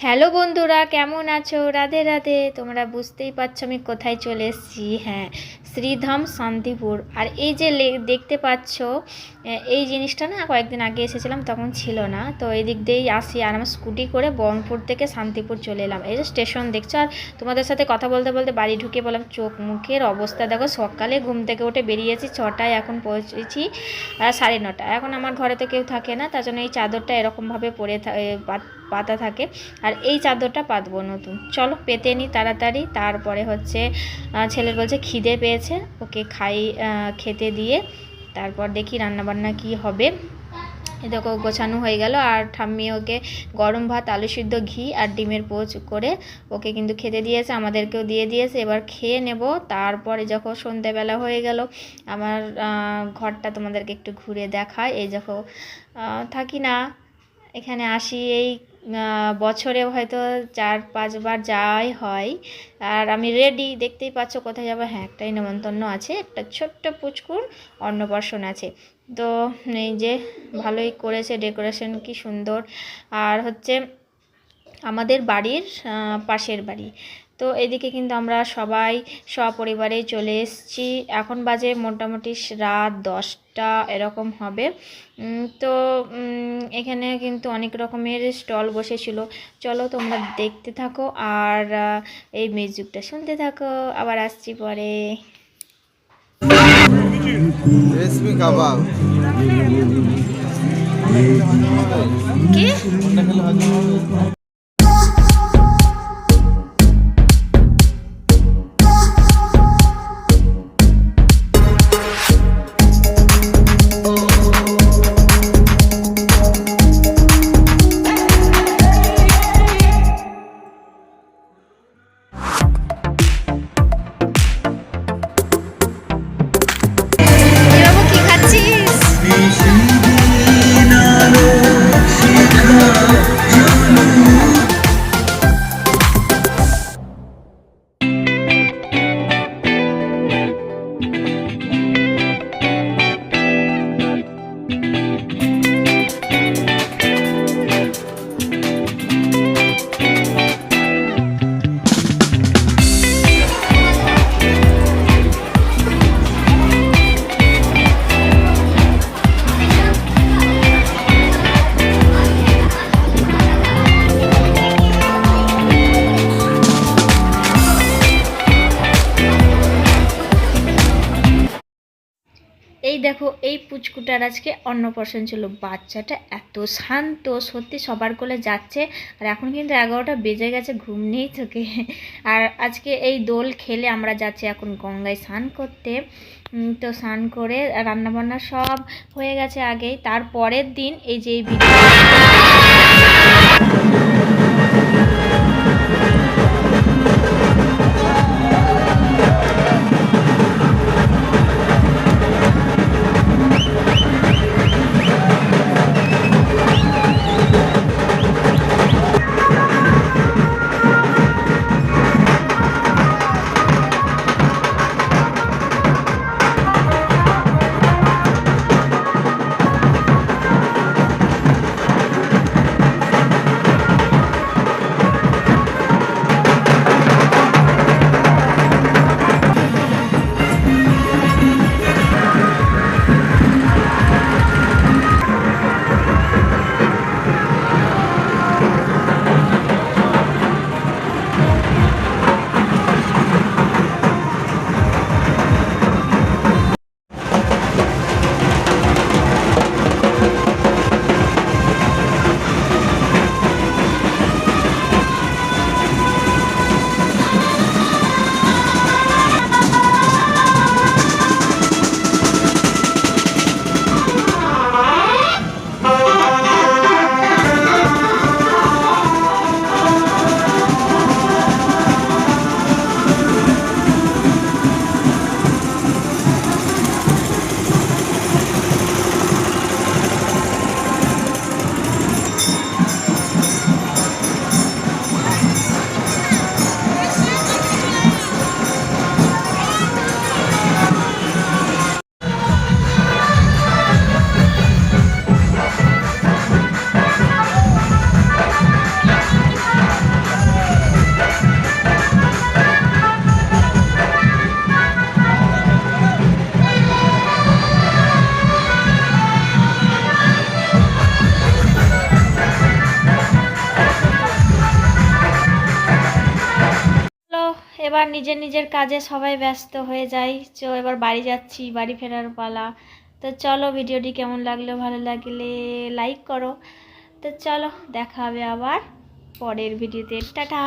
Hello বন্ধুরা, কেমন আছো? রাধে রাধে। তোমরা বুঝতেই পারছো আমি কোথায় চলে এসেছি। হ্যাঁ, শ্রীধাম শান্তিপুর। আর এই যে দেখতে পাচ্ছ, এই জিনিসটা না কয়েকদিন আগে এসেছিলাম, তখন ছিল না। তো এই দিক দিয়েই আসি, আর আমার স্কুটি করে বহরমপুর থেকে শান্তিপুর চলে এলাম। এই যে স্টেশন দেখছো, আর তোমাদের সাথে কথা বলতে বলতে বাড়ি ঢুকে বললাম, চোখ মুখের অবস্থা দেখো। সকালে ঘুম থেকে উঠে বেরিয়েছি 6টায়, এখন পৌঁছেছি 9:30। এখন আমার ঘরে তো কেউ থাকে না, তার জন্য এই চাদরটা এরকমভাবে পরে পাতা থাকে। আর এই চাদরটা পাতবো নতুন, চলো পেতে নিই তাড়াতাড়ি। তারপরে হচ্ছে ছেলের বলছে খিদে পেয়েছে, ওকে খেতে দিয়ে তারপর দেখি রান্নাবান্না কি হবে। এ দেখো গোছানো হয়ে গেল, আর ঠাম্মি ওকে গরম ভাত, আলু সিদ্ধ, ঘি আর ডিমের পোচ করে ওকে কিন্তু খেতে দিয়েছে, আমাদেরকেও দিয়ে দিয়েছে। এবার খেয়ে নেব। তারপরে যখন সন্ধ্যেবেলা হয়ে গেল, আমার ঘরটা তোমাদেরকে একটু ঘুরে দেখায়। এই যখন থাকি না, এখানে আসি এই বছরে হয়তো 4-5 বার যাওয়াই হয়। আর আমি রেডি, দেখতেই পাচ্ছ কোথায় যাবো। হ্যাঁ, একটাই নেমন্তন্ন আছে, একটা ছোট্ট পুচকুর অন্নপ্রাশন আছে। তো এই যে ভালোই করেছে ডেকোরেশন, কি সুন্দর। আর হচ্ছে আমাদের বাড়ির পাশের বাড়ি। তো এদিকে কিন্তু আমরা সবাই সপরিবারে চলে এসেছি। এখন বাজে মোটামুটি রাত 10টা এরকম হবে। তো এখানে কিন্তু অনেক রকমের স্টল বসেছিল। চলো তোমরা দেখতে থাকো, আর এই মিউজিকটা শুনতে থাকো। আবার আসছি পরে। কি এই দেখো, এই পুচকুটার আজকে অন্নপ্রাশন ছিল। বাচ্চাটা এত শান্ত, সত্যি সবার কোলে যাচ্ছে। আর এখন কিন্তু 11টা বেজে গেছে, ঘুম নেই চোখে। আর আজকে এই দোল খেলে আমরা যাচ্ছি এখন গঙ্গায় স্নান করতে। তো স্নান করে রান্নাবান্না সব হয়ে গেছে আগেই। তারপরের দিন এই যে এই ভিডিও এবার নিজের নিজের কাজে সবাই ব্যস্ত হয়ে যায়। এবার বাড়ি যাচ্ছি, বাড়ি ফেরার পালা। তো চলো, ভিডিওটি কেমন লাগলো, ভালো লাগলে লাইক করো। তো চলো, দেখা হবে আবার পরের ভিডিওতে। টাটা।